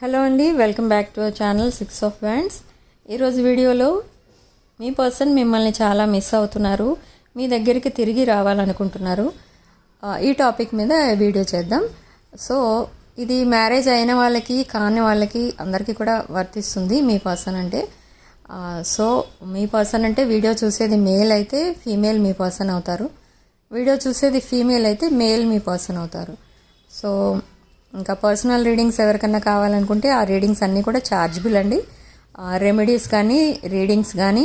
Hello అండి, welcome back to our channel 6 of wands. ఈరోజు వీడియోలో మీ పర్సన్ మిమ్మల్ని చాలా మిస్ అవుతున్నారు, మీ దగ్గరికి తిరిగి రావాలనుకుంటున్నారు. ఈ టాపిక్ మీద వీడియో చేద్దాం. సో ఇది మ్యారేజ్ అయిన వాళ్ళకి కాని వాళ్ళకి అందరికీ కూడా వర్తిస్తుంది. మీ పర్సన్ అంటే సో మీ పర్సన్ అంటే వీడియో చూసేది మేల్ అయితే ఫీమేల్ మీ పర్సన్ అవుతారు, వీడియో చూసేది ఫీమేల్ అయితే మేల్ మీ పర్సన్ అవుతారు. సో ఇంకా పర్సనల్ రీడింగ్స్ ఎవరికన్నా కావాలనుకుంటే ఆ రీడింగ్స్ అన్నీ కూడా ఛార్జబుల్ అండి. రెమెడీస్ కానీ, రీడింగ్స్ కానీ,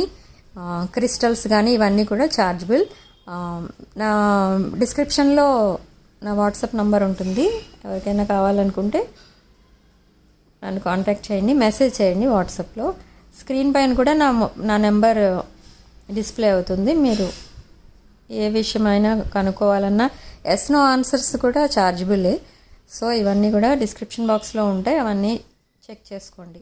క్రిస్టల్స్ కానీ ఇవన్నీ కూడా ఛార్జబుల్. నా డిస్క్రిప్షన్లో నా వాట్సాప్ నంబర్ ఉంటుంది, ఎవరికైనా కావాలనుకుంటే నన్ను కాంటాక్ట్ చేయండి, మెసేజ్ చేయండి వాట్సాప్లో. స్క్రీన్ పైన కూడా నా నెంబర్ డిస్ప్లే అవుతుంది. మీరు ఏ విషయమైనా కనుక్కోవాలన్నా ఎస్ నో ఆన్సర్స్ కూడా ఛార్జబులే. సో ఇవన్నీ కూడా డిస్క్రిప్షన్ బాక్స్లో ఉంటాయి, అవన్నీ చెక్ చేసుకోండి.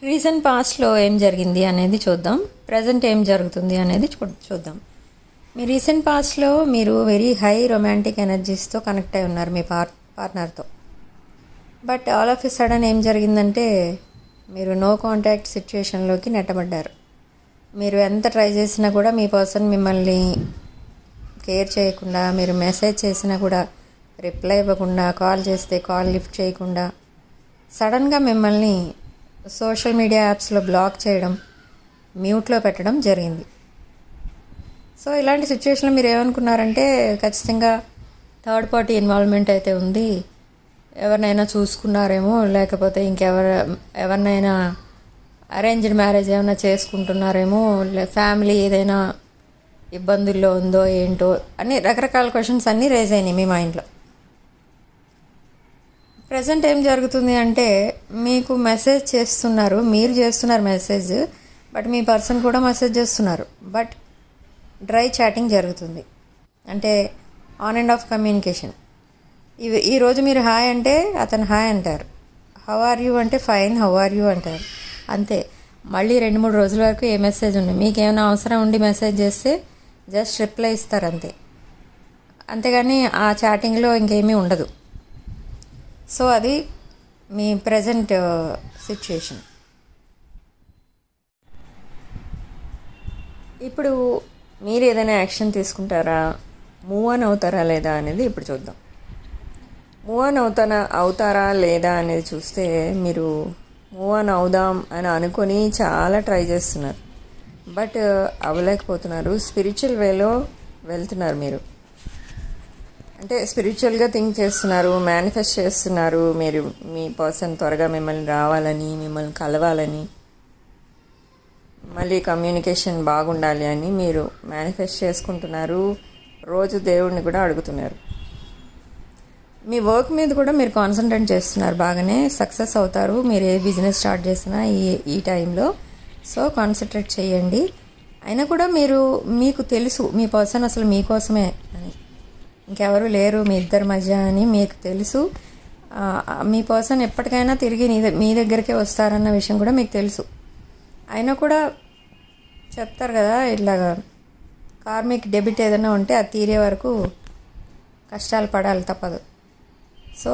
రీసెంట్ పాస్ట్లో ఏం జరిగింది అనేది చూద్దాం, ప్రజెంట్ ఏం జరుగుతుంది అనేది చూద్దాం. మీ రీసెంట్ పాస్ట్లో మీరు వెరీ హై రొమాంటిక్ ఎనర్జీస్తో కనెక్ట్ అయి ఉన్నారు మీ పార్ట్నర్తో. But all of a sudden ఏం జరిగిందంటే మీరు నో కాంటాక్ట్ సిచ్యుయేషన్లోకి నెట్టబడ్డారు. మీరు ఎంత ట్రై చేసినా కూడా మీ పర్సన్ మిమ్మల్ని కేర్ చేయకుండా, మీరు మెసేజ్ చేసినా కూడా రిప్లై ఇవ్వకుండా, కాల్ చేస్తే కాల్ లిఫ్ట్ చేయకుండా సడన్గా మిమ్మల్ని సోషల్ మీడియా యాప్స్లో బ్లాక్ చేయడం, మ్యూట్లో పెట్టడం జరిగింది. సో ఇలాంటి సిచ్యువేషన్లో మీరు ఏమనుకున్నారంటే ఖచ్చితంగా థర్డ్ పార్టీ ఇన్వాల్వ్మెంట్ అయితే ఉంది, ఎవరినైనా చూసుకున్నారేమో, లేకపోతే ఎవరినైనా అరేంజ్డ్ మ్యారేజ్ ఏమైనా చేసుకుంటున్నారేమో, ఫ్యామిలీ ఏదైనా ఇబ్బందుల్లో ఉందో ఏంటో అన్ని రకరకాల క్వశ్చన్స్ అన్నీ రేజ్ అయినాయి మీ మైండ్లో. ప్రజెంట్ ఏం జరుగుతుంది అంటే మీకు మెసేజ్ చేస్తున్నారు, మీరు చేస్తున్నారు మెసేజ్, బట్ మీ పర్సన్ కూడా మెసేజ్ చేస్తున్నారు. బట్ డ్రై చాటింగ్ జరుగుతుంది, అంటే ఆన్ అండ్ ఆఫ్ కమ్యూనికేషన్. ఈరోజు మీరు హాయ్ అంటే అతను హాయ్ అంటారు, హౌ ఆర్ యూ అంటే ఫైన్ హౌ ఆర్ యూ అంటారు, అంతే. మళ్ళీ 2-3 రోజుల వరకు ఏ మెసేజ్ ఉంది, మీకేమైనా అవసరం ఉండి మెసేజ్ చేస్తే జస్ట్ రిప్లై ఇస్తారు అంతే, అంతేగాని ఆ చాటింగ్లో ఇంకేమీ ఉండదు. సో అది మీ ప్రజెంట్ సిచ్యుయేషన్. ఇప్పుడు మీరు ఏదైనా యాక్షన్ తీసుకుంటారా, మూవ్ ఆన్ అవుతారా లేదా అనేది ఇప్పుడు చూద్దాం. మూవ్ ఆన్ అవుతారా లేదా అనేది చూస్తే మీరు మూవ్ ఆన్ అవుదాం అని అనుకొని చాలా ట్రై చేస్తున్నారు, బట్ అవ్వలేకపోతున్నారు. స్పిరిచువల్ వేలో వెళ్తున్నారు మీరు, అంటే స్పిరిచువల్గా థింక్ చేస్తున్నారు, మేనిఫెస్ట్ చేస్తున్నారు. మీరు మీ పర్సన్ త్వరగా మిమ్మల్ని రావాలని, మిమ్మల్ని కలవాలని, మళ్ళీ కమ్యూనికేషన్ బాగుండాలి అని మీరు మేనిఫెస్ట్ చేసుకుంటున్నారు. రోజు దేవుడిని కూడా అడుగుతున్నారు. మీ వర్క్ మీద కూడా మీరు కాన్సన్ట్రేట్ చేస్తున్నారు, బాగానే సక్సెస్ అవుతారు మీరు ఏ బిజినెస్ స్టార్ట్ చేసినా ఈ టైంలో. సో కాన్సన్ట్రేట్ చేయండి. అయినా కూడా మీకు తెలుసు మీ పర్సన్ అసలు మీకోసమే అని, ఇంకెవరు లేరు మీ ఇద్దరి మధ్య అని మీకు తెలుసు. మీ పర్సన్ ఎప్పటికైనా తిరిగి మీ దగ్గరికే వస్తారన్న విషయం కూడా మీకు తెలుసు. అయినా కూడా చెప్తారు కదా, ఇట్లాగా కార్మిక్ డెబిట్ ఏదైనా ఉంటే అది తీరే వరకు కష్టాలు పడాలి, తప్పదు. సో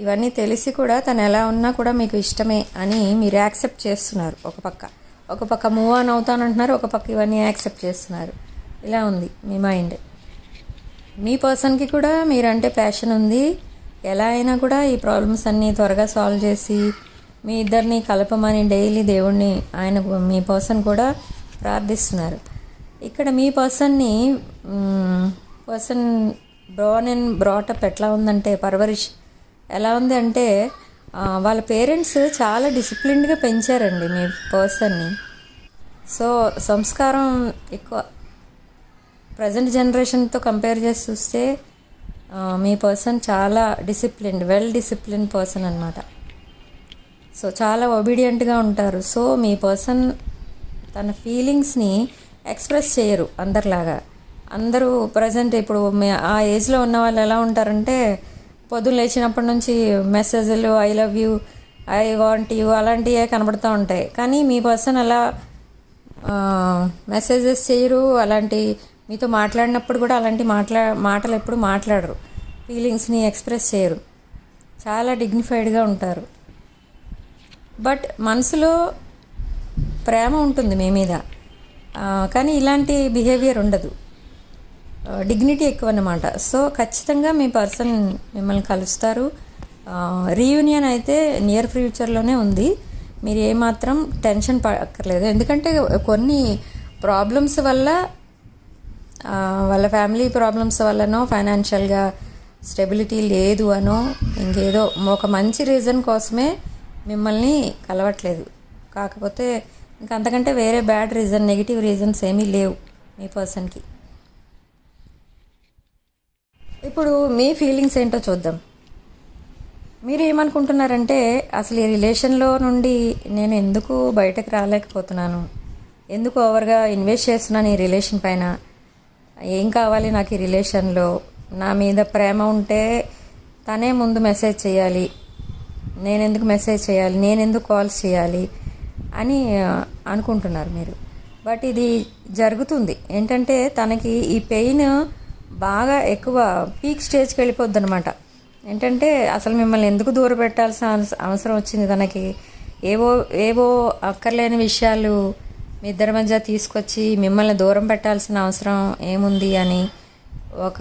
ఇవన్నీ తెలిసి కూడా తను ఎలా ఉన్నా కూడా మీకు ఇష్టమే అని మీరు యాక్సెప్ట్ చేస్తున్నారు. ఒక పక్క మూవ్ ఆన్ అవుతానంటున్నారు, ఒక పక్క ఇవన్నీ యాక్సెప్ట్ చేస్తున్నారు. ఇలా ఉంది మీ మైండ్. మీ పర్సన్కి కూడా మీరంటే ప్యాషన్ ఉంది. ఎలా అయినా కూడా ఈ ప్రాబ్లమ్స్ అన్నీ త్వరగా సాల్వ్ చేసి మీ ఇద్దరిని కలపమని డైలీ దేవుణ్ణి మీ పర్సన్ కూడా ప్రార్థిస్తున్నారు. ఇక్కడ మీ పర్సన్ బ్రాన్ అండ్ బ్రాటప్ ఎట్లా ఉందంటే, పర్వరిష్ ఎలా ఉంది అంటే వాళ్ళ పేరెంట్స్ చాలా డిసిప్లిన్డ్గా పెంచారండి మీ పర్సన్ని. సో సంస్కారం ఎక్కువ. ప్రజెంట్ జనరేషన్తో కంపేర్ చేసి చూస్తే మీ పర్సన్ చాలా వెల్ డిసిప్లిన్ పర్సన్ అనమాట. సో చాలా ఒబీడియంట్గా ఉంటారు. సో మీ పర్సన్ తన ఫీలింగ్స్ని ఎక్స్ప్రెస్ చేయరు అందరిలాగా. అందరూ ప్రజెంట్ ఇప్పుడు ఆ ఏజ్లో ఉన్న వాళ్ళు ఎలా ఉంటారంటే, పొద్దున్న లేచినప్పటి నుంచి మెసేజ్లు I love you, I want you అలాంటివే కనబడుతూ ఉంటాయి. కానీ మీ పర్సన్ అలా మెసేజెస్ చేయరు, అలాంటి మీతో మాట్లాడినప్పుడు కూడా అలాంటి మాటలు ఎప్పుడు మాట్లాడరు. ఫీలింగ్స్ని ఎక్స్ప్రెస్ చేయరు, చాలా డిగ్నిఫైడ్గా ఉంటారు. బట్ మనసులో ప్రేమ ఉంటుంది మీ మీద, కానీ ఇలాంటి బిహేవియర్ ఉండదు, డిగ్నిటీ ఎక్కువ అన్నమాట. సో ఖచ్చితంగా మీ పర్సన్ మిమ్మల్ని కలుస్తారు. రీయూనియన్ అయితే నియర్ ఫ్యూచర్లోనే ఉంది. మీరు ఏమాత్రం టెన్షన్ పడక్కర్లేదు. ఎందుకంటే కొన్ని ప్రాబ్లమ్స్ వల్ల, వాళ్ళ ఫ్యామిలీ ప్రాబ్లమ్స్ వల్లనో, ఫైనాన్షియల్గా స్టెబిలిటీ లేదు అనో, ఇంకేదో ఒక మంచి రీజన్ కోసమే మిమ్మల్ని కలవట్లేదు. కాకపోతే ఇంకంతకంటే వేరే బ్యాడ్ రీజన్, నెగిటివ్ రీజన్స్ ఏమీ లేవు మీ పర్సన్కి. ఇప్పుడు మీ ఫీలింగ్స్ ఏంటో చూద్దాం. మీరు ఏమనుకుంటున్నారంటే, అసలు ఈ రిలేషన్లో నుండి నేను ఎందుకు బయటకు రాలేకపోతున్నాను, ఎందుకు ఓవర్గా ఇన్వెస్ట్ చేస్తున్నాను ఈ రిలేషన్ పైన, ఏం కావాలి నాకు ఈ రిలేషన్లో, నా మీద ప్రేమ ఉంటే తనే ముందు మెసేజ్ చేయాలి, నేను ఎందుకు మెసేజ్ చేయాలి, నేను ఎందుకు కాల్స్ చేయాలి అని అనుకుంటున్నారు మీరు. బట్ ఇది జరుగుతుంది ఏంటంటే, తనకి ఈ పెయిన్ బాగా ఎక్కువ పీక్ స్టేజ్కి వెళ్ళిపోద్ది అనమాట. ఏంటంటే అసలు మిమ్మల్ని ఎందుకు దూరం పెట్టాల్సిన అవసరం వచ్చింది తనకి, ఏవో అక్కర్లేని విషయాలు మీ ఇద్దరి మధ్య తీసుకొచ్చి మిమ్మల్ని దూరం పెట్టాల్సిన అవసరం ఏముంది అని ఒక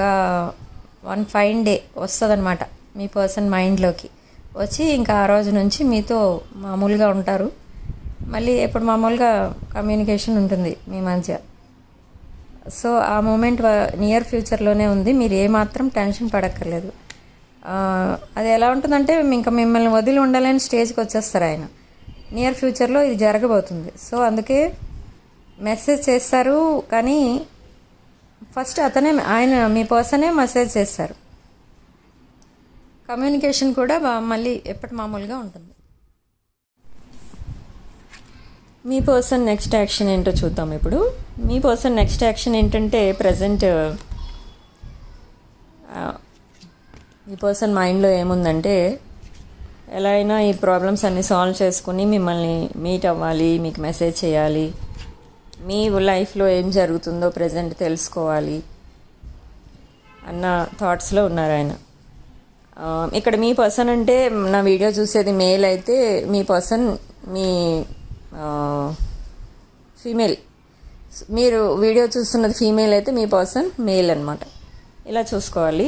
ఫైన్ డే వస్తుందన్నమాట మీ పర్సన్ మైండ్లోకి వచ్చి, ఇంకా ఆ రోజు నుంచి మీతో మామూలుగా ఉంటారు. మళ్ళీ ఎప్పుడు మామూలుగా కమ్యూనికేషన్ ఉంటుంది మీ మధ్య. సో ఆ మూమెంట్ నియర్ ఫ్యూచర్లోనే ఉంది, మీరు ఏమాత్రం టెన్షన్ పడక్కర్లేదు. అది ఎలా ఉంటుందంటే, ఇంకా మిమ్మల్ని వదిలి ఉండలేని స్టేజ్కి వచ్చేస్తారు ఆయన. నియర్ ఫ్యూచర్లో ఇది జరగబోతుంది. సో అందుకే మెసేజ్ చేస్తారు, కానీ ఫస్ట్ ఆయన మీ పర్సనే మెసేజ్ చేస్తారు. కమ్యూనికేషన్ కూడా మళ్ళీ ఎప్పటి మామూలుగా ఉంటుంది. మీ పర్సన్ నెక్స్ట్ యాక్షన్ ఏంటో చూద్దాం. ఇప్పుడు మీ పర్సన్ నెక్స్ట్ యాక్షన్ ఏంటంటే, ప్రజెంట్ మీ పర్సన్ మైండ్లో ఏముందంటే, ఎలా అయినా ఈ ప్రాబ్లమ్స్ అన్నీ సాల్వ్ చేసుకుని మిమ్మల్ని మీట్ అవ్వాలి, మీకు మెసేజ్ చేయాలి, మీ లైఫ్లో ఏం జరుగుతుందో ప్రజెంట్ తెలుసుకోవాలి అన్న థాట్స్లో ఉన్నారు ఆయన. ఇక్కడ మీ పర్సన్ అంటే, నా వీడియో చూసేది మేల్ అయితే మీ పర్సన్ మీ ఫీమేల్, మీరు వీడియో చూస్తున్నది ఫీమేల్ అయితే మీ పర్సన్ మేల్ అనమాట. ఇలా చూసుకోవాలి.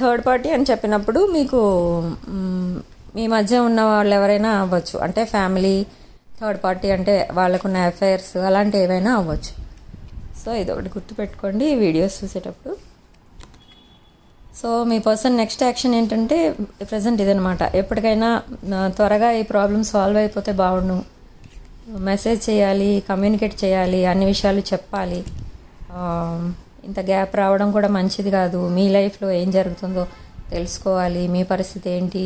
థర్డ్ పార్టీ అని చెప్పినప్పుడు మీకు మీ మధ్య ఉన్న వాళ్ళు ఎవరైనా అవ్వచ్చు, అంటే ఫ్యామిలీ, థర్డ్ పార్టీ అంటే వాళ్ళకున్న అఫైర్స్ అలాంటివి ఏవైనా అవ్వచ్చు. సో ఇది ఒకటి గుర్తుపెట్టుకోండి వీడియోస్ చూసేటప్పుడు. సో మీ పర్సన్ నెక్స్ట్ యాక్షన్ ఏంటంటే, ప్రజెంట్ ఇదనమాట. ఎప్పటికైనా త్వరగా ఈ ప్రాబ్లమ్ సాల్వ్ అయిపోతే బాగుండు, మెసేజ్ చేయాలి, కమ్యూనికేట్ చేయాలి, అన్ని విషయాలు చెప్పాలి, ఇంత గ్యాప్ రావడం కూడా మంచిది కాదు, మీ లైఫ్లో ఏం జరుగుతుందో తెలుసుకోవాలి, మీ పరిస్థితి ఏంటి,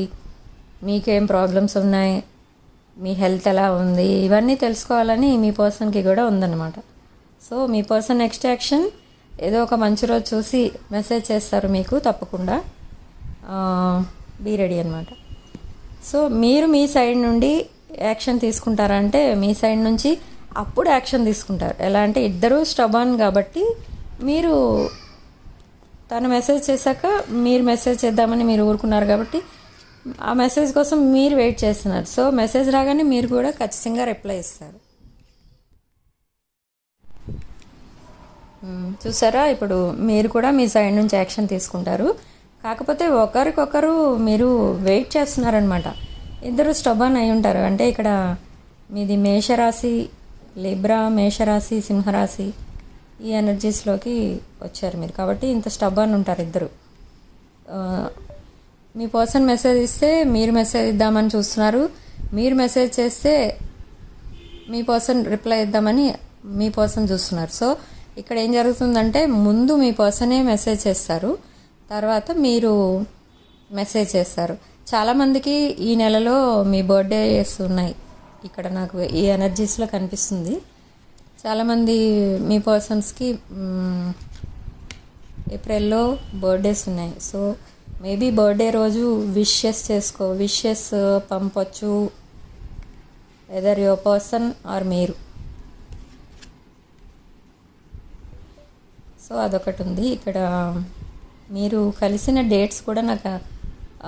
మీకేం ప్రాబ్లమ్స్ ఉన్నాయి, మీ హెల్త్ ఎలా ఉంది, ఇవన్నీ తెలుసుకోవాలని మీ పర్సన్కి కూడా ఉందన్నమాట. సో మీ పర్సన్ నెక్స్ట్ యాక్షన్ ఏదో ఒక మంచి రోజు చూసి మెసేజ్ చేస్తారు మీకు, తప్పకుండా బీ రెడీ అనమాట. సో మీరు మీ సైడ్ నుండి యాక్షన్ తీసుకుంటారంటే, మీ సైడ్ నుంచి అప్పుడు యాక్షన్ తీసుకుంటారు. ఎలా అంటే, ఇద్దరూ స్టబాన్ కాబట్టి, మీరు తను మెసేజ్ చేశాక మీరు మెసేజ్ చేద్దామని మీరు ఊరుకున్నారు కాబట్టి ఆ మెసేజ్ కోసం మీరు వెయిట్ చేస్తున్నారు. సో మెసేజ్ రాగానే మీరు కూడా ఖచ్చితంగా రిప్లై ఇస్తారు. చూసారా, ఇప్పుడు మీరు కూడా మీ సైడ్ నుంచి యాక్షన్ తీసుకుంటారు. కాకపోతే ఒకరికొకరు మీరు వెయిట్ చేస్తున్నారనమాట. ఇద్దరు స్టబాన్ అయి ఉంటారు. అంటే ఇక్కడ మీది మేషరాశి, లిబ్రా, మేషరాశి, సింహరాశి, ఈ ఎనర్జీస్లోకి వచ్చారు మీరు. కాబట్టి ఇంత స్టబాన్ ఉంటారు ఇద్దరు. మీ పర్సన్ మెసేజ్ ఇస్తే మీరు మెసేజ్ ఇద్దామని చూస్తున్నారు, మీరు మెసేజ్ చేస్తే మీ పర్సన్ రిప్లై ఇద్దామని మీ పర్సన్ చూస్తున్నారు. సో ఇక్కడ ఏం జరుగుతుందంటే, ముందు మీ పర్సనే మెసేజ్ చేస్తారు, తర్వాత మీరు మెసేజ్ చేస్తారు. చాలామందికి ఈ నెలలో మీ బర్త్డేస్ ఉన్నాయి, ఇక్కడ నాకు ఈ ఎనర్జీస్లో కనిపిస్తుంది. చాలామంది మీ పర్సన్స్కి ఏప్రిల్లో బర్త్డేస్ ఉన్నాయి. సో మేబీ బర్త్డే రోజు విషెస్ పంపొచ్చు, ఎదర్ యువర్ పర్సన్ ఆర్ మీరు. సో అదొకటి ఉంది ఇక్కడ. మీరు కలిసిన డేట్స్ కూడా నాకు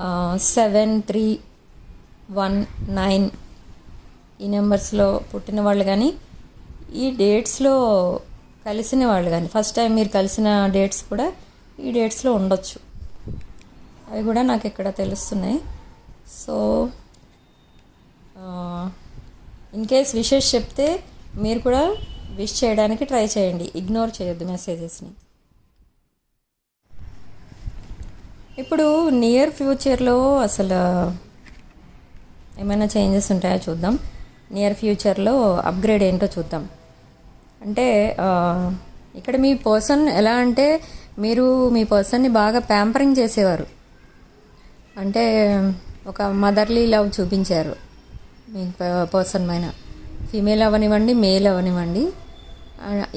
7319 ఈ నెంబర్స్లో పుట్టిన వాళ్ళు కానీ ఈ డేట్స్లో కలిసిన వాళ్ళు కానీ ఫస్ట్ టైం మీరు కలిసిన డేట్స్ కూడా ఈ డేట్స్లో ఉండొచ్చు. అవి కూడా నాకు ఇక్కడ తెలుస్తున్నాయి. సో ఇన్ కేస్ విషెస్ చెప్తే మీరు కూడా విష్ చేయడానికి ట్రై చేయండి, ఇగ్నోర్ చేయొద్దు మెసేజెస్ని. ఇప్పుడు నియర్ ఫ్యూచర్లో అసలు ఏమైనా చేంజెస్ ఉంటాయో చూద్దాం. నియర్ ఫ్యూచర్లో అప్గ్రేడ్ ఏంటో చూద్దాం. అంటే ఇక్కడ మీ పర్సన్ ఎలా అంటే మీరు మీ పర్సన్ని బాగా ప్యాంపరింగ్ చేసేవారు, అంటే ఒక మదర్లీ లవ్ చూపించారు మీ పర్సన్ పైన, ఫీమేల్ అవనివ్వండి మేల్ అవనివ్వండి.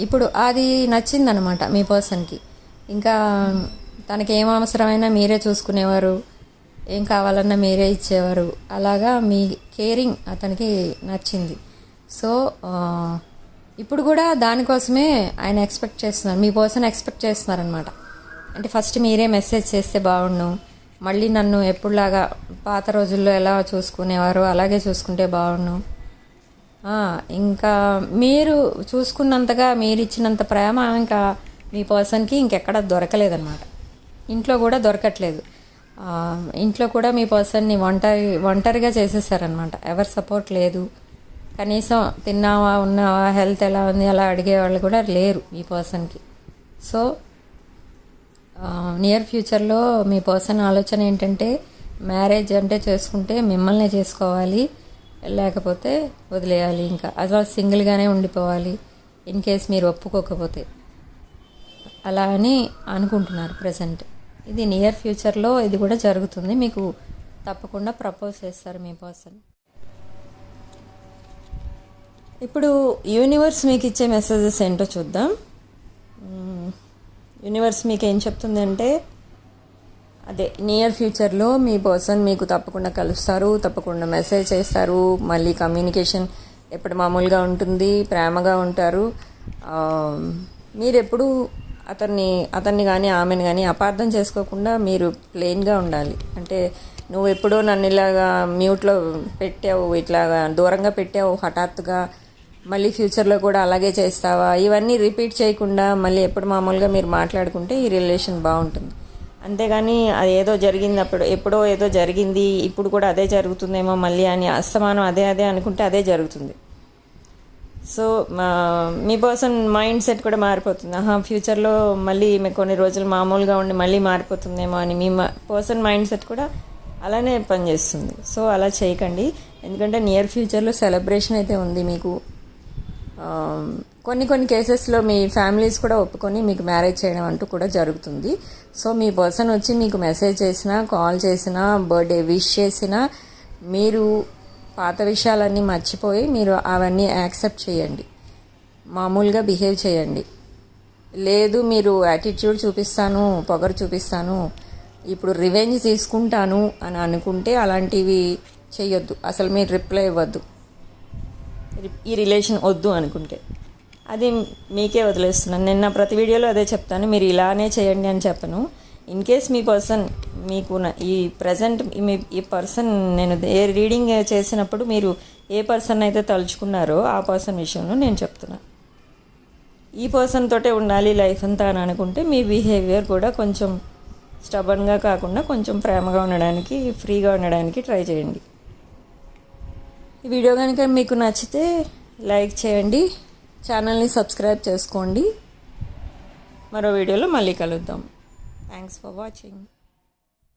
ఇప్పుడు అది నచ్చిందనమాట మీ పర్సన్కి. ఇంకా తనకి ఏం అవసరమైనా మీరే చూసుకునేవారు, ఏం కావాలన్నా మీరే ఇచ్చేవారు. అలాగా మీ కేరింగ్ అతనికి నచ్చింది. సో ఇప్పుడు కూడా దానికోసమే ఆయన ఎక్స్పెక్ట్ చేస్తున్నారు, మీ పర్సన్ ఎక్స్పెక్ట్ చేస్తున్నారనమాట. అంటే ఫస్ట్ మీరే మెసేజ్ చేస్తే బాగుండు, మళ్ళీ నన్ను ఎప్పుడులాగా పాత రోజుల్లో ఎలా చూసుకునేవారో అలాగే చూసుకుంటే బాగుండు, ఇంకా మీరు చూసుకున్నంతగా మీరు ఇచ్చినంత ప్రేమ ఇంకా మీ పర్సన్కి ఇంకెక్కడ దొరకలేదన్నమాట. ఇంట్లో కూడా దొరకట్లేదు. ఇంట్లో కూడా మీ పర్సన్ని ఒంటరిగా చేసేసారనమాట. ఎవరి సపోర్ట్ లేదు. కనీసం తిన్నావా ఉన్నావా హెల్త్ ఎలా ఉంది అలా అడిగేవాళ్ళు కూడా లేరు మీ పర్సన్కి. సో నియర్ ఫ్యూచర్లో మీ పర్సన్ ఆలోచన ఏంటంటే మ్యారేజ్ అంటే చేసుకుంటే మిమ్మల్ని చేసుకోవాలి, లేకపోతే వదిలేయాలి, ఇంకా అసలు సింగిల్గానే ఉండిపోవాలి ఇన్ కేస్ మీరు ఒప్పుకోకపోతే, అలా అని అనుకుంటున్నారు ప్రజెంట్. ఇది నియర్ ఫ్యూచర్లో ఇది కూడా జరుగుతుంది. మీకు తప్పకుండా ప్రపోజ్ చేస్తారు మీ పర్సన్. ఇప్పుడు యూనివర్స్ మీకు ఇచ్చే మెసేజెస్ ఏంటో చూద్దాం. యూనివర్స్ మీకు ఏం చెప్తుందంటే అదే నియర్ ఫ్యూచర్లో మీ పర్సన్ మీకు తప్పకుండా కలుస్తారు, తప్పకుండా మెసేజ్ చేస్తారు, మళ్ళీ కమ్యూనికేషన్ ఎప్పుడు మామూలుగా ఉంటుంది, ప్రేమగా ఉంటారు. మీరు ఎప్పుడు అతన్ని కానీ ఆమెను కానీ అపార్థం చేసుకోకుండా మీరు ప్లెయిన్గా ఉండాలి. అంటే నువ్వు ఎప్పుడో నన్ను ఇలాగా మ్యూట్లో పెట్టావు, ఇట్లాగా దూరంగా పెట్టావు, హఠాత్తుగా మళ్ళీ ఫ్యూచర్లో కూడా అలాగే చేస్తావా, ఇవన్నీ రిపీట్ చేయకుండా మళ్ళీ ఎప్పుడు మామూలుగా మీరు మాట్లాడుకుంటే ఈ రిలేషన్ బాగుంటుంది. అంతేగాని అది ఏదో జరిగింది, ఎప్పుడో ఏదో జరిగింది, ఇప్పుడు కూడా అదే జరుగుతుందేమో మళ్ళీ అని అస్తమానం అదే అనుకుంటే అదే జరుగుతుంది. సో మీ పర్సన్ మైండ్ సెట్ కూడా మారిపోతుంది. ఫ్యూచర్లో మళ్ళీ కొన్ని రోజులు మామూలుగా ఉండి మళ్ళీ మారిపోతుందేమో అని మీ పర్సన్ మైండ్ సెట్ కూడా అలానే పనిచేస్తుంది. సో అలా చేయకండి, ఎందుకంటే నియర్ ఫ్యూచర్లో సెలబ్రేషన్ అయితే ఉంది మీకు. కొన్ని కేసెస్లో మీ ఫ్యామిలీస్ కూడా ఒప్పుకొని మీకు మ్యారేజ్ చేయడం అంటూ కూడా జరుగుతుంది. సో మీ పర్సన్ వచ్చి మీకు మెసేజ్ చేసినా, కాల్ చేసినా, బర్త్డే విష్ చేసినా మీరు పాత విషయాలన్నీ మర్చిపోయి మీరు అవన్నీ యాక్సెప్ట్ చేయండి, మామూలుగా బిహేవ్ చేయండి. లేదు మీరు యాటిట్యూడ్ చూపిస్తాను, పొగరు చూపిస్తాను, ఇప్పుడు రివెంజ్ తీసుకుంటాను అని అనుకుంటే అలాంటివి చేయొద్దు. అసలు మీరు రిప్లై ఇవ్వద్దు, ఈ రిలేషన్ వద్దు అనుకుంటే. అది మీకే వదిలేస్తున్నాను. నేను నా ప్రతి వీడియోలో అదే చెప్తాను, మీరు ఇలానే చేయండి అని చెప్పను. ఇన్ కేస్ మీ పర్సన్ మీకు ఈ ప్రజెంట్ ఈ పర్సన్ నేను ఏ రీడింగ్ చేసినప్పుడు మీరు ఏ పర్సన్ అయితే తలుచుకున్నారో ఆ పర్సన్ విషయంలో నేను చెప్తున్నాను. ఈ పర్సన్ తోటే ఉండాలి లైఫ్ అంతా అని అనుకుంటే మీ బిహేవియర్ కూడా కొంచెం స్టబన్గా కాకుండా కొంచెం ప్రేమగా ఉండడానికి, ఫ్రీగా ఉండడానికి ట్రై చేయండి. ఈ వీడియో కనుక మీకు నచ్చితే లైక్ చేయండి, ఛానల్ని సబ్స్క్రైబ్ చేసుకోండి. మరో వీడియోలో మళ్ళీ కలుద్దాం. Thanks for watching.